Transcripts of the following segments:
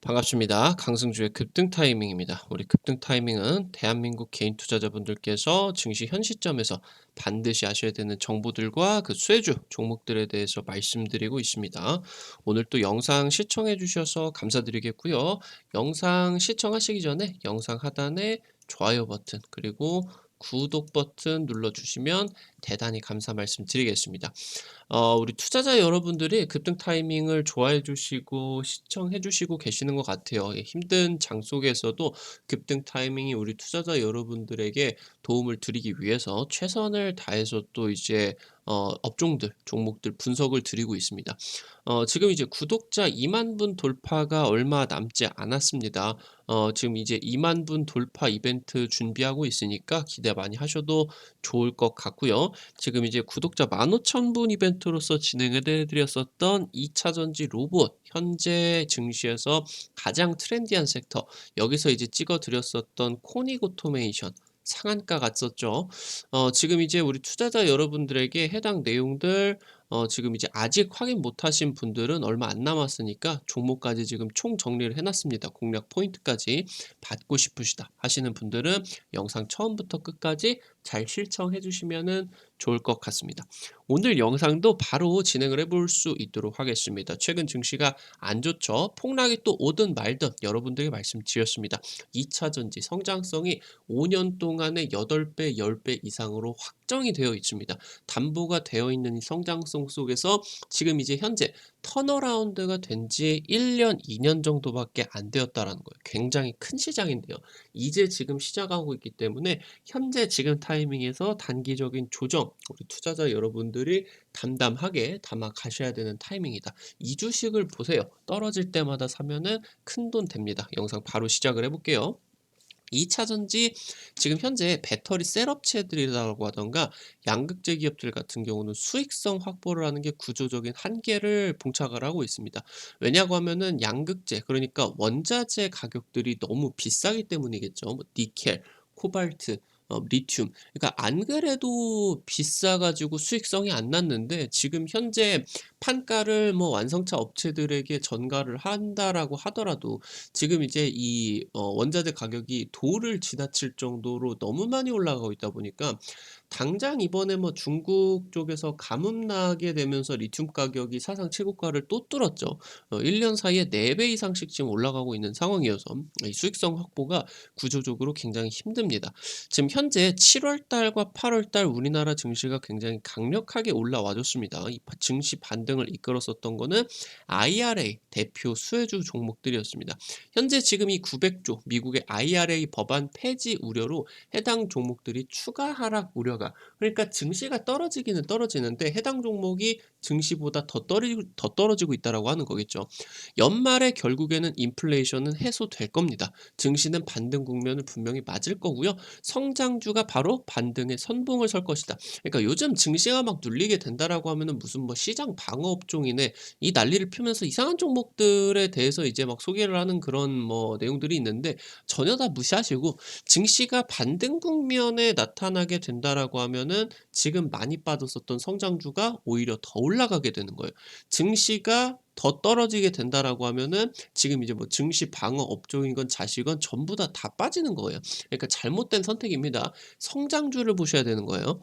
반갑습니다. 강승주의 급등 타이밍입니다. 우리 급등 타이밍은 대한민국 개인 투자자분들께서 증시 현 시점에서 반드시 아셔야 되는 정보들과 그 수혜주 종목들에 대해서 말씀드리고 있습니다. 오늘 또 영상 시청해 주셔서 감사드리겠고요. 영상 시청하시기 전에 영상 하단에 좋아요 버튼 그리고 구독 버튼 눌러주시면 대단히 감사 말씀드리겠습니다. 우리 투자자 여러분들이 급등 타이밍을 좋아해 주시고 시청해 주시고 계시는 것 같아요. 예, 힘든 장 속에서도 급등 타이밍이 우리 투자자 여러분들에게 도움을 드리기 위해서 최선을 다해서 또 이제 업종들, 종목들 분석을 드리고 있습니다. 지금 이제 구독자 2만 분 돌파가 얼마 남지 않았습니다. 지금 이제 2만 분 돌파 이벤트 준비하고 있으니까 기대 많이 하셔도 좋을 것 같고요. 지금 이제 구독자 15,000분 이벤트로서 진행을 해드렸었던 2차 전지 로봇 현재 증시에서 가장 트렌디한 섹터 여기서 이제 찍어드렸었던 코닉 오토메이션 상한가 갔었죠. 지금 이제 우리 투자자 여러분들에게 해당 내용들 지금 이제 아직 확인 못하신 분들은 얼마 안 남았으니까 종목까지 지금 총 정리를 해놨습니다. 공략 포인트까지 받고 싶으시다 하시는 분들은 영상 처음부터 끝까지 잘 실청해 주시면은 좋을 것 같습니다. 오늘 영상도 바로 진행을 해볼 수 있도록 하겠습니다. 최근 증시가 안 좋죠. 폭락이 또 오든 말든 여러분들에게 말씀드렸습니다. 2차 전지 성장성이 5년 동안에 8배, 10배 이상으로 확정이 되어 있습니다. 담보가 되어 있는 이 성장성 속에서 지금 이제 현재 턴어라운드가 된 지 1년, 2년 정도밖에 안 되었다라는 거예요. 굉장히 큰 시장인데요. 이제 지금 시작하고 있기 때문에 현재 지금 타이밍에서 단기적인 조정, 우리 투자자 여러분들이 담담하게 담아 가셔야 되는 타이밍이다. 이 주식을 보세요. 떨어질 때마다 사면은 큰돈 됩니다. 영상 바로 시작을 해볼게요. 2차 전지 지금 현재 배터리 셀 업체들이라고 하던가 양극재 기업들 같은 경우는 수익성 확보를 하는 게 구조적인 한계를 봉착을 하고 있습니다. 왜냐고 하면은 양극재 그러니까 원자재 가격들이 너무 비싸기 때문이겠죠. 뭐 니켈, 코발트, 리튬. 그러니까 안 그래도 비싸 가지고 수익성이 안 났는데 지금 현재 판가를 뭐 완성차 업체들에게 전가를 한다라고 하더라도 지금 이제 이 원자재 가격이 도를 지나칠 정도로 너무 많이 올라가고 있다 보니까 당장 이번에 뭐 중국 쪽에서 가뭄 나게 되면서 리튬 가격이 사상 최고가를 또 뚫었죠. 1년 사이에 4배 이상씩 지금 올라가고 있는 상황이어서 이 수익성 확보가 구조적으로 굉장히 힘듭니다. 지금 현재 7월 달과 8월 달 우리나라 증시가 굉장히 강력하게 올라와 줬습니다. 이 증시 반등을 이끌었었던 거는 IRA 대표 수혜주 종목들이었습니다. 현재 지금 이 900조 미국의 IRA 법안 폐지 우려로 해당 종목들이 추가 하락 우려가 그러니까 증시가 떨어지기는 떨어지는데 해당 종목이 증시보다 더 떨어지고 있다라고 하는 거겠죠. 연말에 결국에는 인플레이션은 해소될 겁니다. 증시는 반등 국면을 분명히 맞을 거고요. 성장주가 바로 반등의 선봉을 설 것이다. 그러니까 요즘 증시가 막 눌리게 된다라고 하면은 무슨 뭐 시장 방어 업종이네 이 난리를 피우면서 이상한 종목들에 대해서 이제 막 소개를 하는 그런 뭐 내용들이 있는데 전혀 다 무시하시고 증시가 반등 국면에 나타나게 된다라고 하면은 지금 많이 빠졌었던 성장주가 오히려 더 올라가게 되는 거예요. 증시가 더 떨어지게 된다라고 하면은 지금 이제 뭐 증시 방어 업종이건 자시건 전부 다 빠지는 거예요. 그러니까 잘못된 선택입니다. 성장주를 보셔야 되는 거예요.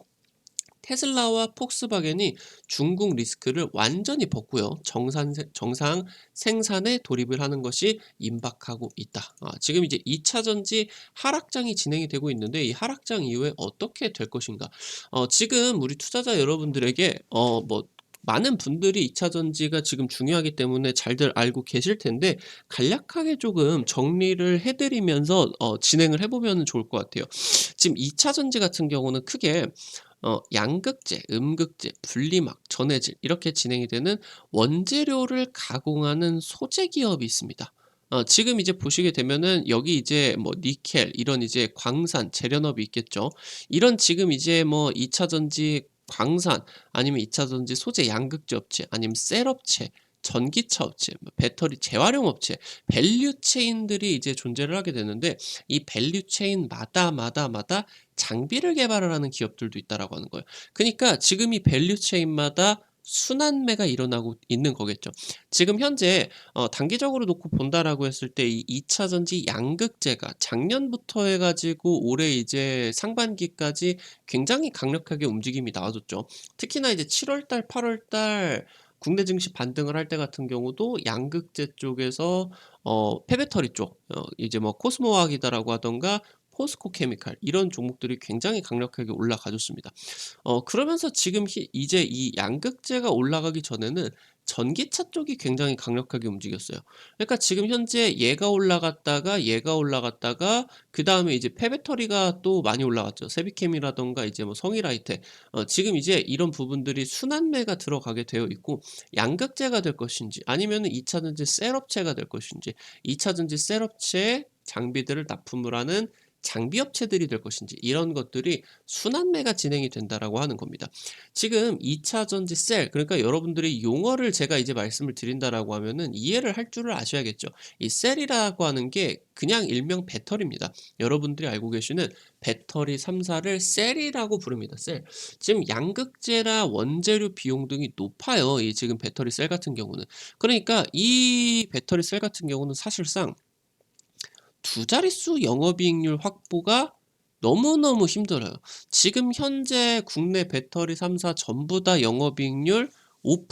테슬라와 폭스바겐이 중국 리스크를 완전히 벗고요. 정상 생산에 돌입을 하는 것이 임박하고 있다. 지금 이제 2차 전지 하락장이 진행이 되고 있는데 이 하락장 이후에 어떻게 될 것인가? 지금 우리 투자자 여러분들에게 뭐 많은 분들이 2차 전지가 지금 중요하기 때문에 잘들 알고 계실 텐데 간략하게 조금 정리를 해드리면서 진행을 해보면 좋을 것 같아요. 지금 2차 전지 같은 경우는 크게 양극재, 음극재, 분리막, 전해질 이렇게 진행이 되는 원재료를 가공하는 소재 기업이 있습니다. 지금 이제 보시게 되면은 여기 이제 뭐 니켈 이런 이제 광산, 재련업이 있겠죠. 이런 지금 이제 뭐 2차 전지 광산 아니면 2차 전지 소재 양극재 업체 아니면 셀 업체 전기차 업체, 뭐 배터리 재활용 업체, 밸류 체인들이 이제 존재를 하게 되는데 이 밸류 체인마다 장비를 개발을 하는 기업들도 있다라고 하는 거예요. 그러니까 지금 이 밸류 체인마다 순환매가 일어나고 있는 거겠죠. 지금 현재 단기적으로 놓고 본다라고 했을 때 이 2 차 전지 양극재가 작년부터 해 가지고 올해 이제 상반기까지 굉장히 강력하게 움직임이 나와줬죠. 특히나 이제 7 월달 8 월달 국내 증시 반등을 할 때 같은 경우도 양극재 쪽에서 폐배터리 쪽 이제 뭐 코스모화학이다라고 하던가 포스코 케미칼 이런 종목들이 굉장히 강력하게 올라가 줬습니다. 그러면서 지금 이제 이 양극재가 올라가기 전에는 전기차 쪽이 굉장히 강력하게 움직였어요. 그러니까 지금 현재 얘가 올라갔다가 그다음에 이제 폐배터리가 또 많이 올라갔죠. 세비캠이라든가 이제 뭐 성일하이텍 지금 이제 이런 부분들이 순환매가 들어가게 되어 있고 양극재가 될 것인지 아니면은 2 차 전지 셀 업체가 될 것인지 2 차 전지 셀 업체에 장비들을 납품을 하는 장비 업체들이 될 것인지 이런 것들이 순환매가 진행이 된다라고 하는 겁니다. 지금 2 차 전지 셀 그러니까 여러분들이 용어를 제가 이제 말씀을 드린다라고 하면은 이해를 할 줄을 아셔야겠죠. 이 셀이라고 하는 게 그냥 일명 배터리입니다. 여러분들이 알고 계시는 배터리 3 사를 셀이라고 부릅니다. 셀. 지금 양극재나 원재료 비용 등이 높아요. 이 지금 배터리 셀 같은 경우는. 그러니까 이 배터리 셀 같은 경우는 사실상 두 자릿수 영업이익률 확보가 너무너무 힘들어요. 지금 현재 국내 배터리 3사 전부 다 영업이익률 5%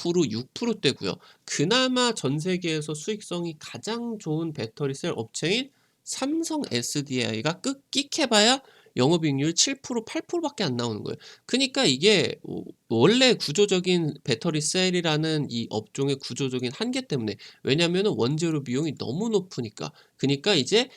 6%대고요. 그나마 전 세계에서 수익성이 가장 좋은 배터리 셀 업체인 삼성 SDI가 끼해 봐야 영업이익률 7% 8% 밖에 안 나오는 거예요. 그니까 이게 원래 구조적인 배터리 셀이라는 이 업종의 구조적인 한계 때문에 왜냐면은 원재료 비용이 너무 높으니까. 그니까 이제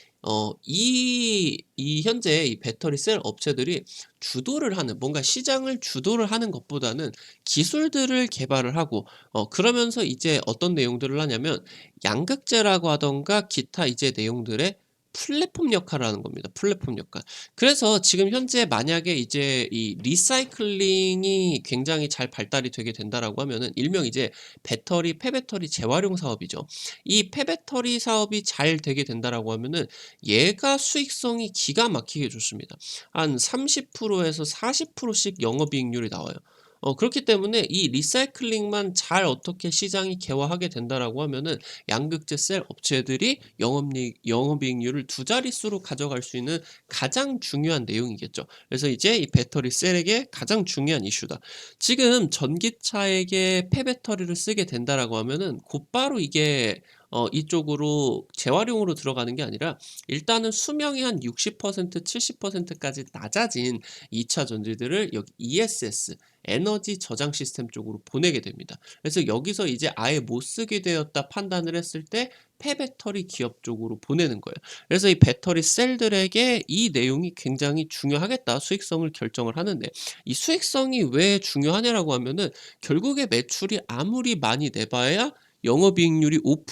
이 현재 이 배터리 셀 업체들이 주도를 하는 뭔가 시장을 주도를 하는 것보다는 기술들을 개발을 하고 그러면서 이제 어떤 내용들을 하냐면 양극재라고 하던가 기타 이제 내용들의 플랫폼 역할을 하는 겁니다. 플랫폼 역할. 그래서 지금 현재 만약에 이제 이 리사이클링이 굉장히 잘 발달이 되게 된다라고 하면은 일명 이제 배터리 폐배터리 재활용 사업이죠. 이 폐배터리 사업이 잘 되게 된다라고 하면은 얘가 수익성이 기가 막히게 좋습니다. 한 30%에서 40%씩 영업이익률이 나와요. 그렇기 때문에 이 리사이클링만 잘 어떻게 시장이 개화하게 된다라고 하면은 양극재 셀 업체들이 영업이익률을 두 자릿수로 가져갈 수 있는 가장 중요한 내용이겠죠. 그래서 이제 이 배터리 셀에게 가장 중요한 이슈다. 지금 전기차에게 폐배터리를 쓰게 된다라고 하면은 곧바로 이게 이쪽으로 재활용으로 들어가는 게 아니라 일단은 수명이 한 60% 70%까지 낮아진 2차 전지들을 여기 ESS 에너지 저장 시스템 쪽으로 보내게 됩니다. 그래서 여기서 이제 아예 못 쓰게 되었다 판단을 했을 때 폐배터리 기업 쪽으로 보내는 거예요. 그래서 이 배터리 셀들에게 이 내용이 굉장히 중요하겠다. 수익성을 결정을 하는데 이 수익성이 왜 중요하냐라고 하면은 결국에 매출이 아무리 많이 내봐야 영업이익률이 5%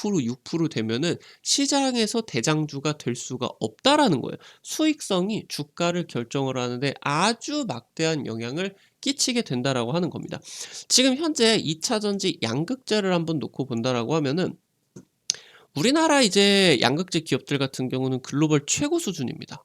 6% 되면은 시장에서 대장주가 될 수가 없다라는 거예요. 수익성이 주가를 결정을 하는데 아주 막대한 영향을 끼치게 된다라고 하는 겁니다. 지금 현재 2차 전지 양극재를 한번 놓고 본다라고 하면은 우리나라 이제 양극재 기업들 같은 경우는 글로벌 최고 수준입니다.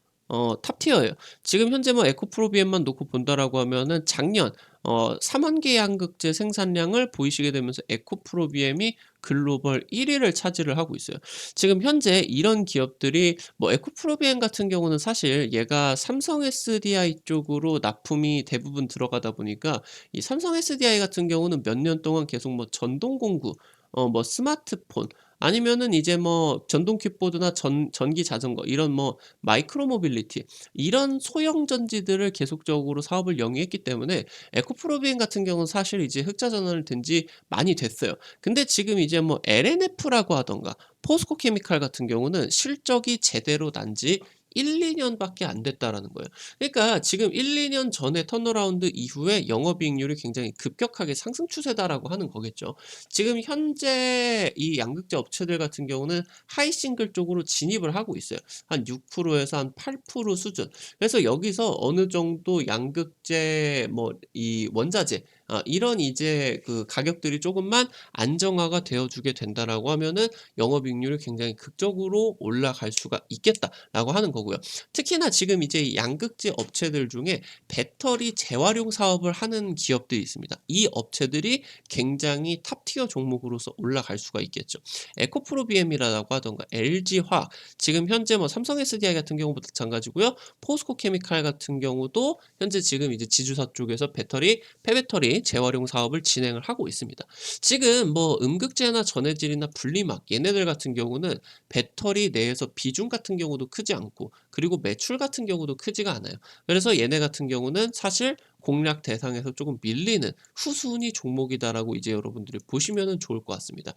탑 티어예요. 지금 현재 뭐 에코프로비엠만 놓고 본다라고 하면은 작년 3만 개 양극재 생산량을 보이시게 되면서 에코프로비엠이 글로벌 1 위를 차지를 하고 있어요. 지금 현재 이런 기업들이 뭐 에코프로비엠 같은 경우는 사실 얘가 삼성 SDI 쪽으로 납품이 대부분 들어가다 보니까 이 삼성 SDI 같은 경우는 몇 년 동안 계속 뭐 전동 공구 뭐 스마트폰 아니면은 이제 뭐 전동 킥보드나 전기 자전거 이런 뭐 마이크로 모빌리티 이런 소형 전지들을 계속적으로 사업을 영위했기 때문에 에코프로비엠 같은 경우는 사실 이제 흑자 전환을 된 지 많이 됐어요. 근데 지금 이제 뭐 LNF라고 하던가 포스코 케미칼 같은 경우는 실적이 제대로 난지 1-2 년밖에 안 됐다라는 거예요. 그러니까 지금 1-2년 전에 턴어라운드 이후에 영업이익률이 굉장히 급격하게 상승 추세다라고 하는 거겠죠. 지금 현재 이 양극재 업체들 같은 경우는 하이 싱글 쪽으로 진입을 하고 있어요. 한 6%에서 한 8% 수준. 그래서 여기서 어느 정도 양극재 뭐 이 원자재 이런 이제 그 가격들이 조금만 안정화가 되어 주게 된다라고 하면은 영업이익률이 굉장히 극적으로 올라갈 수가 있겠다라고 하는 거고요. 특히나 지금 이제 이 양극재 업체들 중에 배터리 재활용 사업을 하는 기업들이 있습니다. 이 업체들이 굉장히 탑 티어 종목으로서 올라갈 수가 있겠죠. 에코프로비엠이라고 하던가 LG화학, 지금 현재 뭐 삼성 SDI 같은 경우도 마찬가지고요. 포스코 케미칼 같은 경우도 현재 지금 이제 지주사 쪽에서 폐배터리 재활용 사업을 진행을 하고 있습니다. 지금 뭐 음극재나 전해질이나 분리막 얘네들 같은 경우는 배터리 내에서 비중 같은 경우도 크지 않고, 그리고 매출 같은 경우도 크지가 않아요. 그래서 얘네 같은 경우는 사실 공략 대상에서 조금 밀리는 후순위 종목이다라고 이제 여러분들이 보시면은 좋을 것 같습니다.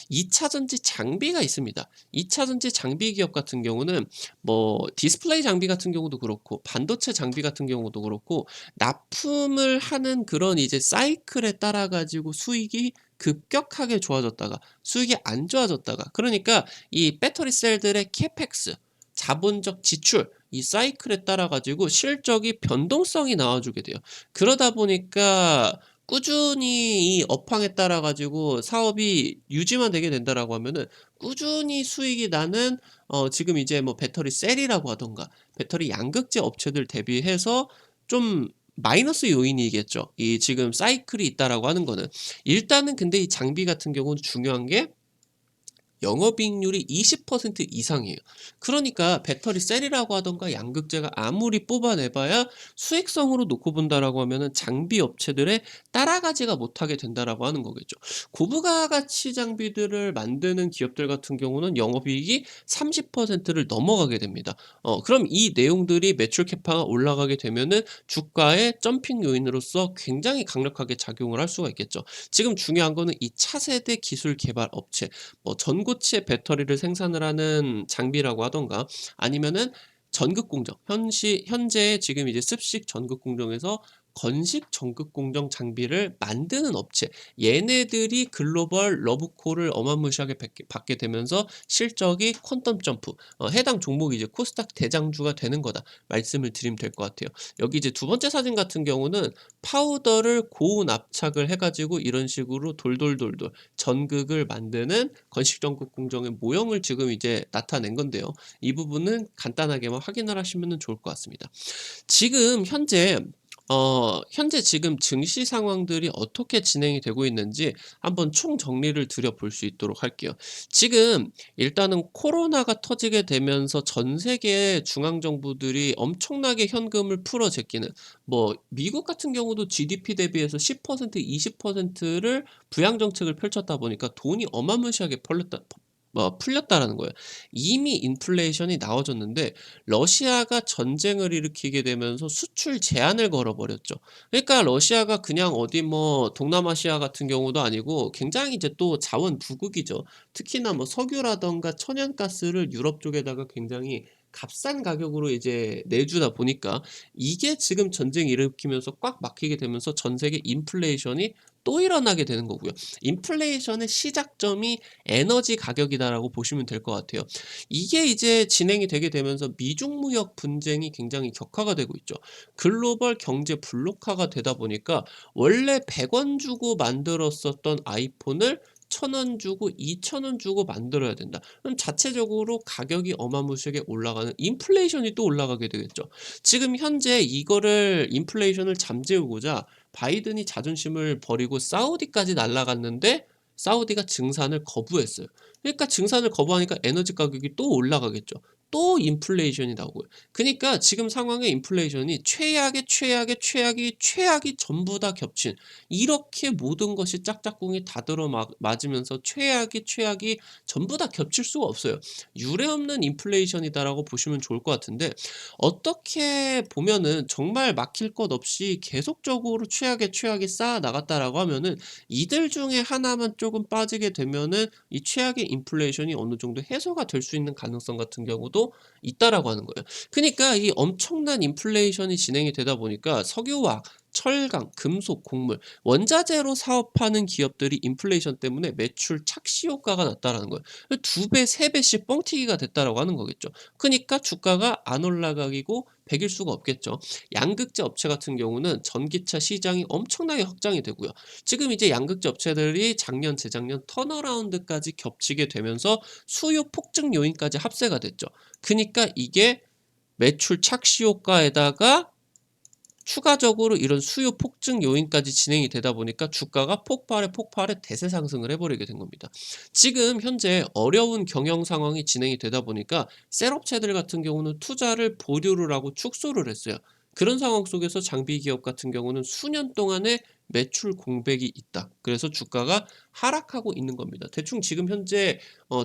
2차 전지 장비가 있습니다. 2차 전지 장비 기업 같은 경우는 뭐 디스플레이 장비 같은 경우도 그렇고 반도체 장비 같은 경우도 그렇고 납품을 하는 그런 이제 사이클에 따라 가지고 수익이 급격하게 좋아졌다가 수익이 안 좋아졌다가, 그러니까 이 배터리 셀들의 캐펙스, 자본적 지출, 이 사이클에 따라 가지고 실적이 변동성이 나와주게 돼요. 그러다 보니까 꾸준히 이 업황에 따라 가지고 사업이 유지만 되게 된다라고 하면은 꾸준히 수익이 나는 지금 이제 뭐 배터리 셀이라고 하던가 배터리 양극재 업체들 대비해서 좀 마이너스 요인이겠죠. 이 지금 사이클이 있다라고 하는 거는. 일단은 근데 이 장비 같은 경우는 중요한 게 영업이익률이 20% 이상이에요. 그러니까 배터리 셀이라고 하던가 양극재가 아무리 뽑아내봐야 수익성으로 놓고 본다라고 하면은 장비 업체들의 따라가지가 못하게 된다라고 하는 거겠죠. 고부가 가치 장비들을 만드는 기업들 같은 경우는 영업이익이 30%를 넘어가게 됩니다. 그럼 이 내용들이 매출 캐파가 올라가게 되면은 주가의 점핑 요인으로서 굉장히 강력하게 작용을 할 수가 있겠죠. 지금 중요한 거는 이 차세대 기술 개발 업체, 뭐 전고체 배터리를 생산을 하는 장비라고 하던가 아니면은 전극 공정, 현재 지금 이제 습식 전극 공정에서 건식 전극 공정 장비를 만드는 업체, 얘네들이 글로벌 러브콜을 어마무시하게 받게 되면서 실적이 퀀텀 점프, 해당 종목이 이제 코스닥 대장주가 되는 거다 말씀을 드리면 될 것 같아요. 여기 이제 두 번째 사진 같은 경우는 파우더를 고온 압착을 해가지고 이런 식으로 돌돌돌돌 전극을 만드는 건식 전극 공정의 모형을 지금 이제 나타낸 건데요. 이 부분은 간단하게만 확인을 하시면 좋을 것 같습니다. 지금 현재 지금 증시 상황들이 어떻게 진행이 되고 있는지 한번 총 정리를 드려 볼 수 있도록 할게요. 지금 일단은 코로나가 터지게 되면서 전 세계 중앙 정부들이 엄청나게 현금을 풀어 제끼는, 뭐 미국 같은 경우도 GDP 대비해서 10% 20%를 부양 정책을 펼쳤다 보니까 돈이 어마무시하게 풀렸다라는 거예요. 이미 인플레이션이 나와졌는데 러시아가 전쟁을 일으키게 되면서 수출 제한을 걸어버렸죠. 그러니까 러시아가 그냥 어디 뭐 동남아시아 같은 경우도 아니고 굉장히 이제 또 자원 부국이죠. 특히나 뭐 석유라던가 천연가스를 유럽 쪽에다가 굉장히 값싼 가격으로 이제 내주다 보니까 이게 지금 전쟁 일으키면서 꽉 막히게 되면서 전 세계 인플레이션이 또 일어나게 되는 거고요. 인플레이션의 시작점이 에너지 가격이다라고 보시면 될 것 같아요. 이게 이제 진행이 되게 되면서 미중 무역 분쟁이 굉장히 격화가 되고 있죠. 글로벌 경제 블록화가 되다 보니까 원래 100원 주고 만들었었던 아이폰을 1,000원 주고 2,000원 주고 만들어야 된다. 그럼 자체적으로 가격이 어마무시하게 올라가는 인플레이션이 또 올라가게 되겠죠. 지금 현재 이거를 인플레이션을 잠재우고자 바이든이 자존심을 버리고 사우디까지 날아갔는데 사우디가 증산을 거부했어요. 그러니까 증산을 거부하니까 에너지 가격이 또 올라가겠죠. 또 인플레이션이 나오고요. 그러니까 지금 상황의 인플레이션이 최악이 전부 다 겹친, 이렇게 모든 것이 짝짝꿍이 다 맞으면서 최악이 전부 다 겹칠 수가 없어요. 유례없는 인플레이션이다라고 보시면 좋을 것 같은데, 어떻게 보면은 정말 막힐 것 없이 계속적으로 최악이 쌓아 나갔다라고 하면은 이들 중에 하나만 조금 빠지게 되면은 이 최악의 인플레이션이 어느 정도 해소가 될 수 있는 가능성 같은 경우도 있다라고 하는 거예요. 그러니까 이 엄청난 인플레이션이 진행이 되다 보니까 석유화학, 철강, 금속, 곡물, 원자재로 사업하는 기업들이 인플레이션 때문에 매출 착시 효과가 났다라는 거예요. 두 배, 세 배씩 뻥튀기가 됐다라고 하는 거겠죠. 그러니까 주가가 안 올라가기고 100일 수가 없겠죠. 양극재 업체 같은 경우는 전기차 시장이 엄청나게 확장이 되고요. 지금 이제 양극재 업체들이 작년, 재작년 턴어라운드까지 겹치게 되면서 수요 폭증 요인까지 합세가 됐죠. 그니까 이게 매출 착시 효과에다가 추가적으로 이런 수요 폭증 요인까지 진행이 되다 보니까 주가가 폭발에 대세 상승을 해버리게 된 겁니다. 지금 현재 어려운 경영 상황이 진행이 되다 보니까 셀업체들 같은 경우는 투자를 보류를 하고 축소를 했어요. 그런 상황 속에서 장비 기업 같은 경우는 수년 동안의 매출 공백이 있다. 그래서 주가가 하락하고 있는 겁니다. 대충 지금 현재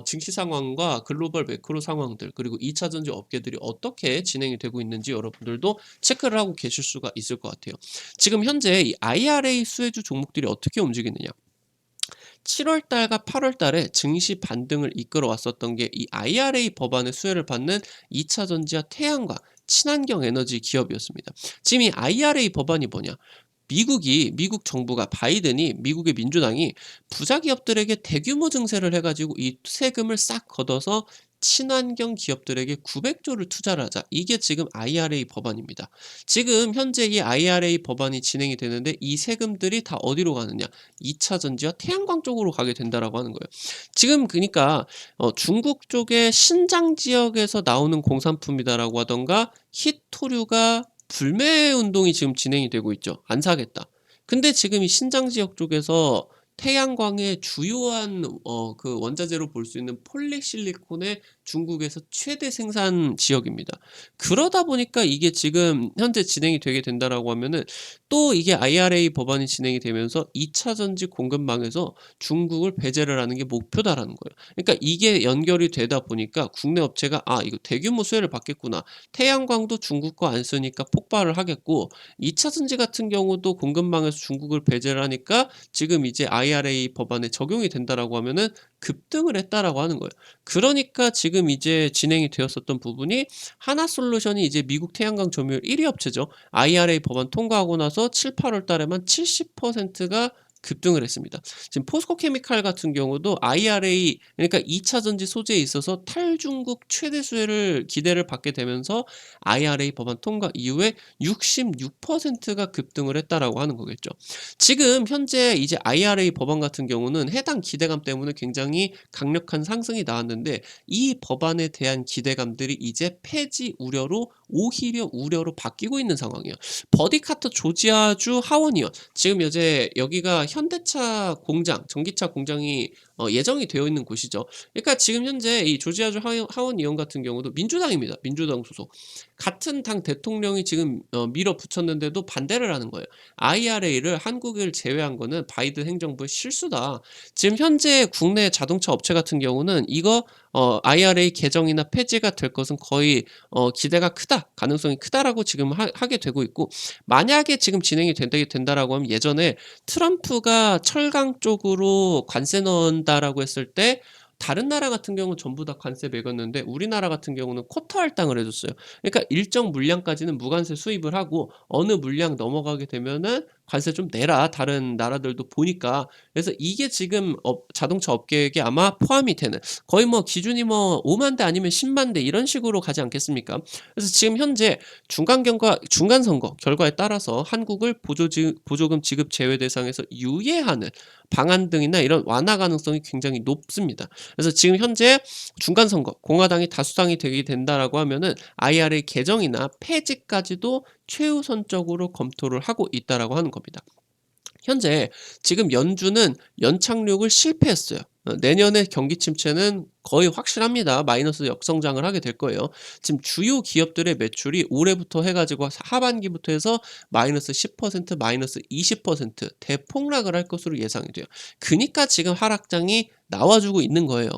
증시 상황과 글로벌 매크로 상황들 그리고 2차 전지 업계들이 어떻게 진행이 되고 있는지 여러분들도 체크를 하고 계실 수가 있을 것 같아요. 지금 현재 이 IRA 수혜주 종목들이 어떻게 움직이느냐? 7월 달과 8월 달에 증시 반등을 이끌어 왔었던 게 이 IRA 법안의 수혜를 받는 2차 전지와 태양광, 친환경 에너지 기업이었습니다. 지금 이 IRA 법안이 뭐냐? 미국 정부가 바이든이 미국의 민주당이 부자 기업들에게 대규모 증세를 해가지고 이 세금을 싹 걷어서 친환경 기업들에게 900조를 투자를 하자. 이게 지금 IRA 법안입니다. 지금 현재 이 IRA 법안이 진행이 되는데 이 세금들이 다 어디로 가느냐? 2차 전지와 태양광 쪽으로 가게 된다라고 하는 거예요. 지금 그러니까 중국 쪽의 신장 지역에서 나오는 공산품이다라고 하던가 히토류가 불매 운동이 지금 진행이 되고 있죠. 안 사겠다. 근데 지금 이 신장 지역 쪽에서 태양광의 주요한 그 원자재로 볼 수 있는 폴리실리콘의 중국에서 최대 생산 지역입니다. 그러다 보니까 이게 지금 현재 진행이 되게 된다라고 하면은 또 이게 IRA 법안이 진행이 되면서 2차 전지 공급망에서 중국을 배제를 하는 게 목표다라는 거예요. 그러니까 이게 연결이 되다 보니까 국내 업체가 이거 대규모 수혜를 받겠구나. 태양광도 중국 거 안 쓰니까 폭발을 하겠고 2차 전지 같은 경우도 공급망에서 중국을 배제를 하니까 지금 이제 IRA 법안에 적용이 된다라고 하면은 급등을 했다라고 하는 거예요. 그러니까 지금 이제 진행이 되었었던 부분이 하나솔루션이 이제 미국 태양광 점유율 1위 업체죠. IRA 법안 통과하고 나서 7, 8월 달에만 70%가 급등을 했습니다. 지금 포스코 케미칼 같은 경우도 IRA 그러니까 2차 전지 소재에 있어서 탈중국 최대 수혜를 기대를 받게 되면서 IRA 법안 통과 이후에 66%가 급등을 했다라고 하는 거겠죠. 지금 현재 이제 IRA 법안 같은 경우는 해당 기대감 때문에 굉장히 강력한 상승이 나왔는데 이 법안에 대한 기대감들이 이제 폐지 우려로 오히려 우려로 바뀌고 있는 상황이에요. 버디카터 조지아주 하원의원 지금 이제 여기가 현대차 공장, 전기차 공장이 예정이 되어 있는 곳이죠. 그러니까 지금 현재 이 조지아주 하원의원 같은 경우도 민주당입니다. 민주당 소속. 같은 당 대통령이 지금 밀어붙였는데도 반대를 하는 거예요. IRA를 한국을 제외한 거는 바이든 행정부의 실수다. 지금 현재 국내 자동차 업체 같은 경우는 이거 IRA 개정이나 폐지가 될 것은 거의 기대가 크다, 가능성이 크다라고 지금 하게 되고 있고 만약에 지금 진행이 된다라고 하면 예전에 트럼프가 철강 쪽으로 관세 넣는다라고 했을 때 다른 나라 같은 경우는 전부 다 관세 매겼는데 우리나라 같은 경우는 쿼터 할당을 해줬어요. 그러니까 일정 물량까지는 무관세 수입을 하고 어느 물량 넘어가게 되면은 관세 좀 내라. 다른 나라들도 보니까. 그래서 이게 지금 자동차 업계에게 아마 포함이 되는 거의 뭐 기준이 뭐 5만 대 아니면 10만 대 이런 식으로 가지 않겠습니까? 그래서 지금 현재 중간 선거 결과에 따라서 한국을 보조금 지급 제외 대상에서 유예하는 방안 등이나 이런 완화 가능성이 굉장히 높습니다. 그래서 지금 현재 중간 선거 공화당이 다수당이 되게 된다라고 하면은 IRA 개정이나 폐지까지도 최우선적으로 검토를 하고 있다라고 하는 겁니다. 현재 지금 연준은 연착륙을 실패했어요. 내년에 경기 침체는 거의 확실합니다. 마이너스 역성장을 하게 될 거예요. 지금 주요 기업들의 매출이 올해부터 해가지고 하반기부터 해서 마이너스 10%, 마이너스 20% 대폭락을 할 것으로 예상이 돼요. 그러니까 지금 하락장이 나와주고 있는 거예요.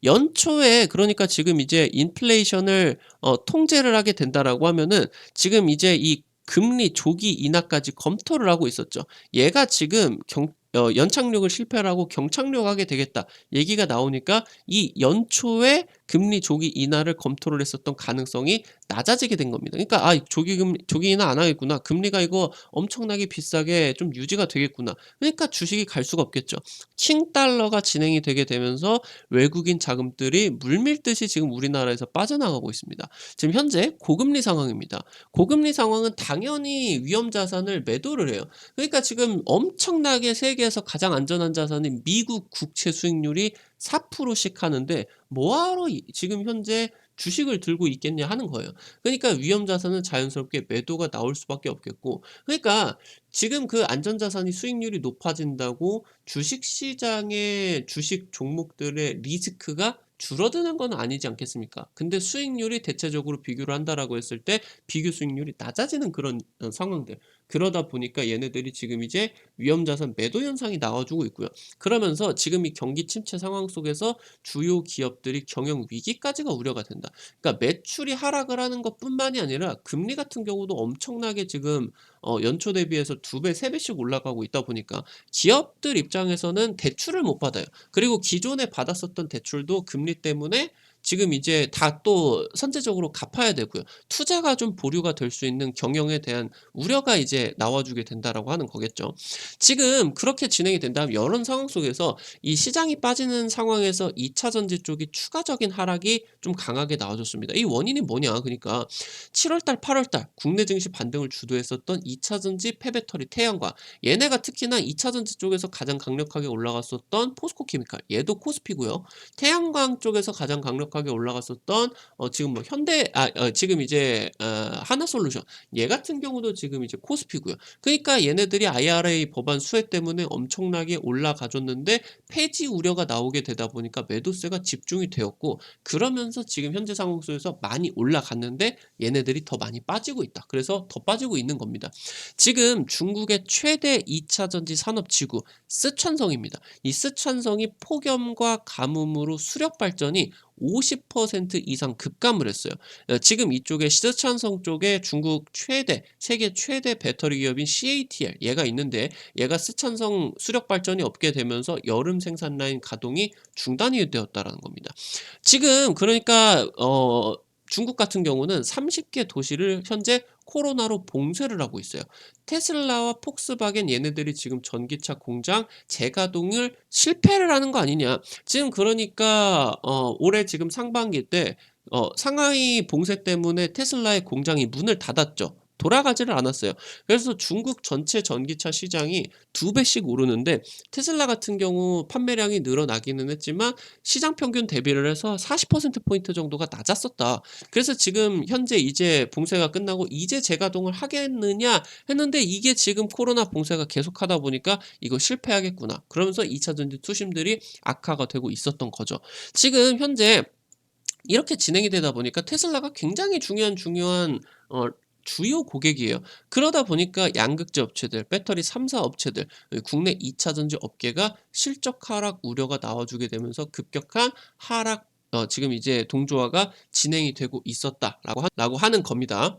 연초에 그러니까 지금 이제 인플레이션을 통제를 하게 된다라고 하면은 지금 이제 이 금리 조기 인하까지 검토를 하고 있었죠. 얘가 지금 연착륙을 실패를 하고 경착륙하게 되겠다 얘기가 나오니까 이 연초에 금리 조기 인하를 검토를 했었던 가능성이 낮아지게 된 겁니다. 그러니까 '아 조기 인하 안 하겠구나. 금리가 이거 엄청나게 비싸게 좀 유지가 되겠구나.' 그러니까 주식이 갈 수가 없겠죠. 킹달러가 진행이 되게 되면서 외국인 자금들이 물밀듯이 지금 우리나라에서 빠져나가고 있습니다. 지금 현재 고금리 상황입니다. 고금리 상황은 당연히 위험 자산을 매도를 해요. 그러니까 지금 엄청나게 세계에서 가장 안전한 자산인 미국 국채 수익률이 4%씩 하는데 뭐하러 지금 현재 주식을 들고 있겠냐 하는 거예요. 그러니까 위험 자산은 자연스럽게 매도가 나올 수밖에 없겠고, 그러니까 지금 그 안전자산이 수익률이 높아진다고 주식 시장의 주식 종목들의 리스크가 줄어드는 건 아니지 않겠습니까? 근데 수익률이 대체적으로 비교를 한다라고 했을 때 비교 수익률이 낮아지는 그런 상황들. 그러다 보니까 얘네들이 지금 이제 위험자산 매도 현상이 나와주고 있고요. 그러면서 지금 이 경기 침체 상황 속에서 주요 기업들이 경영 위기까지가 우려가 된다. 그러니까 매출이 하락을 하는 것뿐만이 아니라 금리 같은 경우도 엄청나게 지금 연초 대비해서 2배, 3배씩 올라가고 있다 보니까 기업들 입장에서는 대출을 못 받아요. 그리고 기존에 받았었던 대출도 금리 때문에 지금 이제 다 또 선제적으로 갚아야 되고요. 투자가 좀 보류가 될 수 있는 경영에 대한 우려가 이제 나와주게 된다라고 하는 거겠죠. 지금 그렇게 진행이 된다면 이런 상황 속에서 이 시장이 빠지는 상황에서 2차 전지 쪽이 추가적인 하락이 좀 강하게 나와줬습니다. 이 원인이 뭐냐? 그러니까 7월 달, 8월 달 국내 증시 반등을 주도했었던 2차 전지 폐배터리 태양광, 얘네가 특히나 2차 전지 쪽에서 가장 강력하게 올라갔었던 포스코케미칼, 얘도 코스피고요. 태양광 쪽에서 가장 강력하게 올라갔었던 지금 뭐 지금 이제 하나솔루션, 얘 같은 경우도 지금 이제 코스피고요. 그러니까 얘네들이 IRA 법안 수혜 때문에 엄청나게 올라가줬는데 폐지 우려가 나오게 되다 보니까 매도세가 집중이 되었고, 그러면서 지금 현재 상황 속에서 많이 올라갔는데 얘네들이 더 많이 빠지고 있다. 그래서 더 빠지고 있는 겁니다. 지금 중국의 최대 2차 전지 산업 지구 쓰촨성입니다. 이 쓰촨성이 폭염과 가뭄으로 수력 발전이 50% 이상 급감을 했어요. 지금 이쪽에 시드찬성 쪽에 중국 최대, 세계 최대 배터리 기업인 CATL 얘가 있는데, 얘가 스촨성 수력 발전이 없게 되면서 여름 생산 라인 가동이 중단이 되었다라는 겁니다. 지금 그러니까 중국 같은 경우는 30개 도시를 현재 코로나로 봉쇄를 하고 있어요. 테슬라와 폭스바겐 얘네들이 지금 전기차 공장 재가동을 실패를 하는 거 아니냐. 지금 그러니까 올해 지금 상반기 때 상하이 봉쇄 때문에 테슬라의 공장이 문을 닫았죠. 돌아가지를 않았어요. 그래서 중국 전체 전기차 시장이 2배씩 오르는데, 테슬라 같은 경우 판매량이 늘어나기는 했지만 시장 평균 대비를 해서 40%포인트 정도가 낮았었다. 그래서 지금 현재 이제 봉쇄가 끝나고 이제 재가동을 하겠느냐 했는데, 이게 지금 코로나 봉쇄가 계속하다 보니까 이거 실패하겠구나. 그러면서 2차 전지 투심들이 악화가 되고 있었던 거죠. 지금 현재 이렇게 진행이 되다 보니까 테슬라가 굉장히 중요한 주요 고객이에요. 그러다 보니까 양극재 업체들, 배터리 3사 업체들, 국내 2차 전지 업계가 실적 하락 우려가 나와주게 되면서 급격한 하락, 지금 이제 동조화가 진행이 되고 있었다라고 라고 하는 겁니다.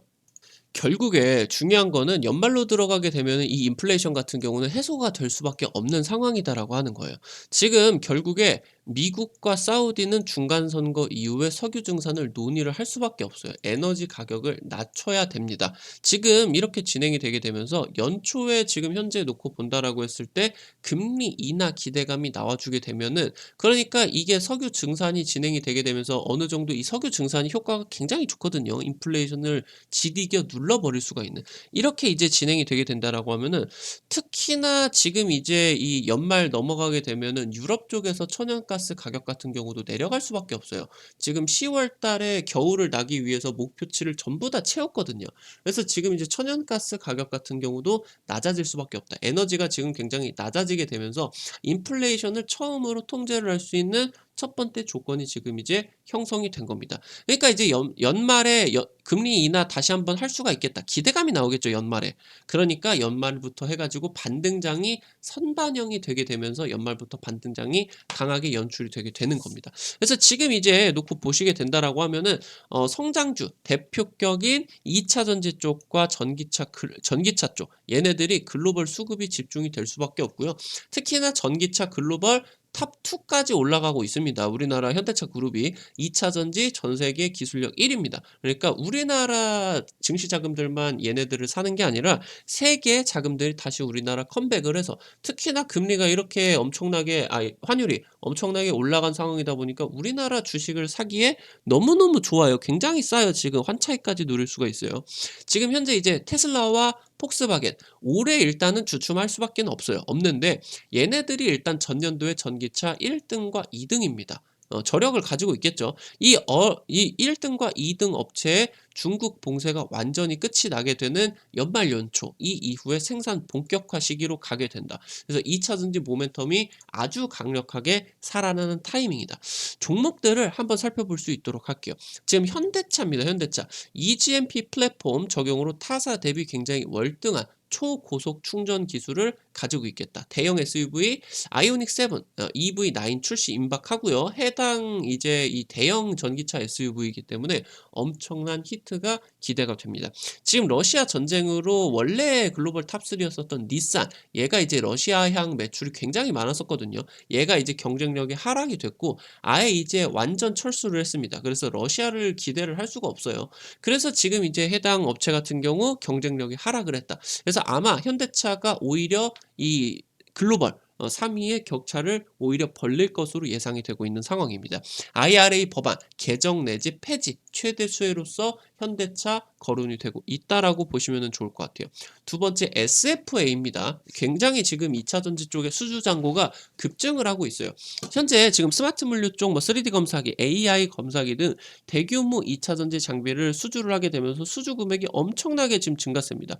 결국에 중요한 거는 연말로 들어가게 되면 이 인플레이션 같은 경우는 해소가 될 수밖에 없는 상황이다라고 하는 거예요. 지금 결국에 미국과 사우디는 중간 선거 이후에 석유 증산을 논의를 할 수밖에 없어요. 에너지 가격을 낮춰야 됩니다. 지금 이렇게 진행이 되게 되면서 연초에 지금 현재 놓고 본다라고 했을 때 금리 인하 기대감이 나와주게 되면은, 그러니까 이게 석유 증산이 진행이 되게 되면서 어느 정도 이 석유 증산이 효과가 굉장히 좋거든요. 인플레이션을 지디겨 눌러버릴 수가 있는, 이렇게 이제 진행이 되게 된다라고 하면은, 특히나 지금 이제 이 연말 넘어가게 되면은 유럽 쪽에서 천연가스 가격 같은 경우도 내려갈 수밖에 없어요. 지금 10월 달에 겨울을 나기 위해서 목표치를 전부 다 채웠거든요. 그래서 지금 이제 천연가스 가격 같은 경우도 낮아질 수밖에 없다. 에너지가 지금 굉장히 낮아지게 되면서 인플레이션을 처음으로 통제를 할 수 있는 첫 번째 조건이 지금 이제 형성이 된 겁니다. 그러니까 이제 연말에 금리 인하 다시 한번 할 수가 있겠다. 기대감이 나오겠죠, 연말에. 그러니까 연말부터 해가지고 반등장이 선반영이 되게 되면서 연말부터 반등장이 강하게 연출이 되게 되는 겁니다. 그래서 지금 이제 놓고 보시게 된다라고 하면은 성장주 대표격인 2차 전지 쪽과 전기차 쪽, 얘네들이 글로벌 수급이 집중이 될 수밖에 없고요. 특히나 전기차 글로벌 탑 2까지 올라가고 있습니다. 우리나라 현대차 그룹이 2차 전지 전 세계 기술력 1 위입니다. 그러니까 우리나라 증시 자금들만 얘네들을 사는 게 아니라 세계 자금들이 다시 우리나라 컴백을 해서 특히나 금리가 이렇게 엄청나게 환율이 엄청나게 올라간 상황이다 보니까 우리나라 주식을 사기에 너무너무 좋아요. 굉장히 싸요. 지금 환차익까지 누릴 수가 있어요. 지금 현재 이제 테슬라와 폭스바겐 올해 일단은 주춤할 수밖에 없어요. 없는데 얘네들이 일단 전년도에 전기차 1등과 2등입니다. 저력을 가지고 있겠죠. 이 1등과 2등 업체의 중국 봉쇄가 완전히 끝이 나게 되는 연말 연초 이 이후에 생산 본격화 시기로 가게 된다. 그래서 2차 전지 모멘텀이 아주 강력하게 살아나는 타이밍이다. 종목들을 한번 살펴볼 수 있도록 할게요. 지금 현대차입니다. 현대차. EGMP 플랫폼 적용으로 타사 대비 굉장히 월등한 초고속 충전 기술을 가지고 있겠다. 대형 SUV 아이오닉 7, EV9 출시 임박하고요. 해당 이제 이 대형 전기차 SUV이기 때문에 엄청난 히트가 기대가 됩니다. 지금 러시아 전쟁으로 원래 글로벌 탑3였었던 닛산, 얘가 이제 러시아향 매출이 굉장히 많았었거든요. 얘가 이제 경쟁력이 하락이 됐고 아예 이제 완전 철수를 했습니다. 그래서 러시아를 기대를 할 수가 없어요. 그래서 지금 이제 해당 업체 같은 경우 경쟁력이 하락을 했다. 그래서 아마 현대차가 오히려 이 글로벌 3위의 격차를 오히려 벌릴 것으로 예상이 되고 있는 상황입니다. IRA 법안 개정 내지 폐지 최대 수혜로서 현대차 거론이 되고 있다라고 보시면 좋을 것 같아요. 두 번째 SFA입니다. 굉장히 지금 2차 전지 쪽의 수주 잔고가 급증을 하고 있어요. 현재 지금 스마트 물류 쪽 3D 검사기, AI 검사기 등 대규모 2차 전지 장비를 수주를 하게 되면서 수주 금액이 엄청나게 지금 증가세입니다.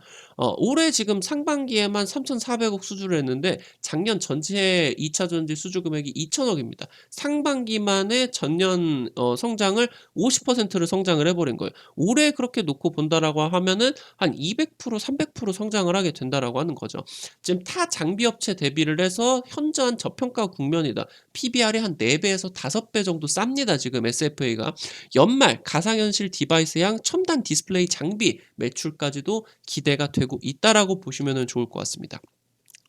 올해 지금 상반기에만 3,400억 수주를 했는데 작년 전체 2차 전지 수주 금액이 2,000억입니다. 상반기만에 전년 성장을 50%를 성장을 해버린 거예요. 올해 그렇게 놓고 본다라고 하면은 한 200%, 300% 성장을 하게 된다라고 하는 거죠. 지금 타 장비 업체 대비를 해서 현저한 저평가 국면이다. PBR이 한 4배에서 5배 정도 쌉니다. 지금 SFA가. 연말 가상현실 디바이스향 첨단 디스플레이 장비 매출까지도 기대가 되고 있다라고 보시면 좋을 것 같습니다.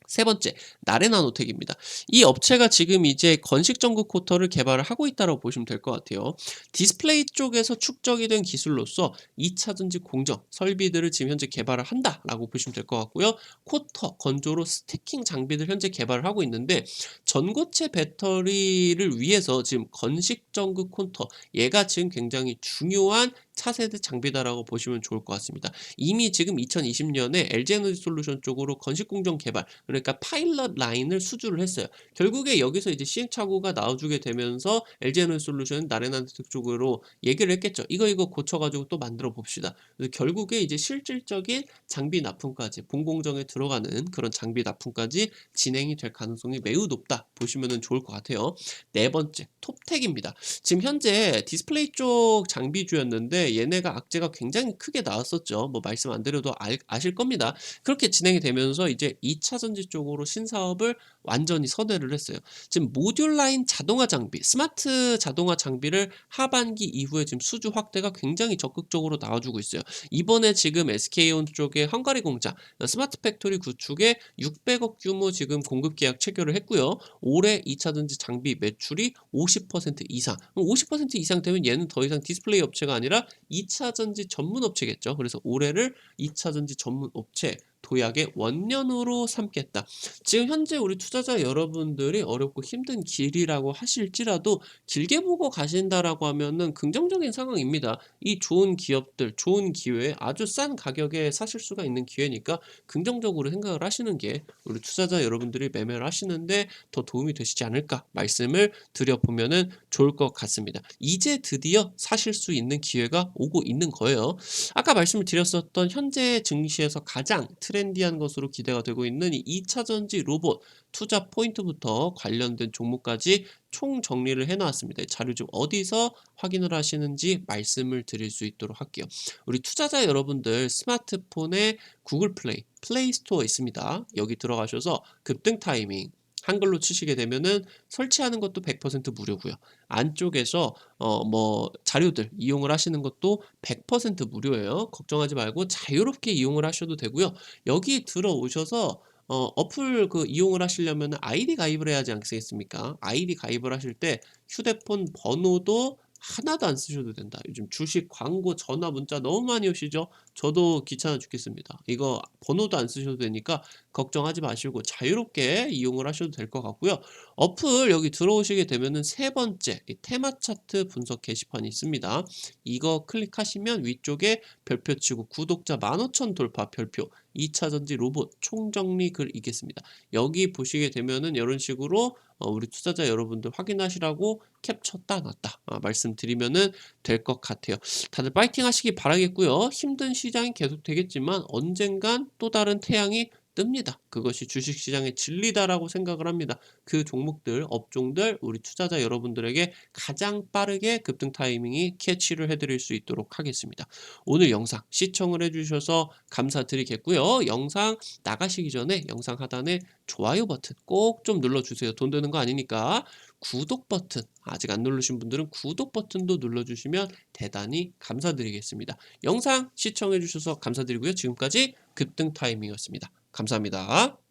세 번째, 나레나노텍입니다. 이 업체가 지금 이제 건식 전구 코터를 개발을 하고 있다고 보시면 될 것 같아요. 디스플레이 쪽에서 축적이 된 기술로서 2차 전지 공정 설비들을 지금 현재 개발을 한다라고 보시면 될 것 같고요. 코터, 건조로 스태킹 장비들 현재 개발을 하고 있는데 전고체 배터리를 위해서 지금 건식 전구 코터 얘가 지금 굉장히 중요한 차세대 장비다라고 보시면 좋을 것 같습니다. 이미 지금 2020년에 LG에너지솔루션 쪽으로 건식 공정 개발, 그러니까 파일럿 라인을 수주를 했어요. 결국에 여기서 이제 시행착오가 나와주게 되면서 LG에너지솔루션 나레나노텍 쪽으로 얘기를 했겠죠. 이거 고쳐가지고 또 만들어 봅시다. 그래서 결국에 이제 실질적인 장비 납품까지 본공정에 들어가는 그런 장비 납품까지 진행이 될 가능성이 매우 높다 보시면 좋을 것 같아요. 네 번째, 톱텍입니다. 지금 현재 디스플레이 쪽 장비주였는데 얘네가 악재가 굉장히 크게 나왔었죠. 뭐 말씀 안 드려도 아실 겁니다. 그렇게 진행이 되면서 이제 2차 전지 쪽으로 신사업을 완전히 선회를 했어요. 지금 모듈 라인 자동화 장비, 스마트 자동화 장비를 하반기 이후에 지금 수주 확대가 굉장히 적극적으로 나와주고 있어요. 이번에 지금 SK온 쪽의 헝가리 공장 스마트 팩토리 구축에 600억 규모 지금 공급 계약 체결을 했고요. 올해 2차 전지 장비 매출이 50% 이상. 50% 이상 되면 얘는 더 이상 디스플레이 업체가 아니라 2차 전지 전문 업체겠죠. 그래서 올해를 2차 전지 전문 업체 도약의 원년으로 삼겠다. 지금 현재 우리 투자자 여러분들이 어렵고 힘든 길이라고 하실지라도 길게 보고 가신다라고 하면은 긍정적인 상황입니다. 이 좋은 기업들, 좋은 기회에 아주 싼 가격에 사실 수가 있는 기회니까 긍정적으로 생각을 하시는 게 우리 투자자 여러분들이 매매를 하시는데 더 도움이 되시지 않을까 말씀을 드려보면은 좋을 것 같습니다. 이제 드디어 사실 수 있는 기회가 오고 있는 거예요. 아까 말씀을 드렸었던 현재 증시에서 가장 트렌디한 것으로 기대가 되고 있는 이 2차 전지 로봇 투자 포인트부터 관련된 종목까지 총 정리를 해놨습니다. 자료 좀 어디서 확인을 하시는지 말씀을 드릴 수 있도록 할게요. 우리 투자자 여러분들 스마트폰에 구글 플레이 스토어 있습니다. 여기 들어가셔서 급등 타이밍 한글로 치시게 되면은 설치하는 것도 100% 무료고요. 안쪽에서 뭐 자료들 이용을 하시는 것도 100% 무료예요. 걱정하지 말고 자유롭게 이용을 하셔도 되고요. 여기 들어오셔서 어플 이용을 하시려면은 아이디 가입을 해야 하지 않겠습니까? 아이디 가입을 하실 때 휴대폰 번호도 하나도 안 쓰셔도 된다. 요즘 주식 광고, 전화, 문자 너무 많이 오시죠? 저도 귀찮아 죽겠습니다. 이거 번호도 안 쓰셔도 되니까 걱정하지 마시고 자유롭게 이용을 하셔도 될 것 같고요. 어플 여기 들어오시게 되면은 세 번째 이 테마 차트 분석 게시판이 있습니다. 이거 클릭하시면 위쪽에 별표 치고 구독자 15,000 돌파 별표 2차 전지 로봇 총정리 글 있겠습니다. 여기 보시게 되면은 이런 식으로 우리 투자자 여러분들 확인하시라고 캡처 따 놨다 말씀드리면은 될 것 같아요. 다들 파이팅 하시기 바라겠고요. 힘든 시장이 계속 되겠지만 언젠간 또 다른 태양이 뜹니다. 그것이 주식시장의 진리다라고 생각을 합니다. 그 종목들, 업종들 우리 투자자 여러분들에게 가장 빠르게 급등 타이밍이 캐치를 해드릴 수 있도록 하겠습니다. 오늘 영상 시청을 해주셔서 감사드리겠고요. 영상 나가시기 전에 영상 하단에 좋아요 버튼 꼭 좀 눌러주세요. 돈 드는 거 아니니까. 구독 버튼 아직 안 누르신 분들은 구독 버튼도 눌러주시면 대단히 감사드리겠습니다. 영상 시청해주셔서 감사드리고요. 지금까지 급등 타이밍이었습니다. 감사합니다.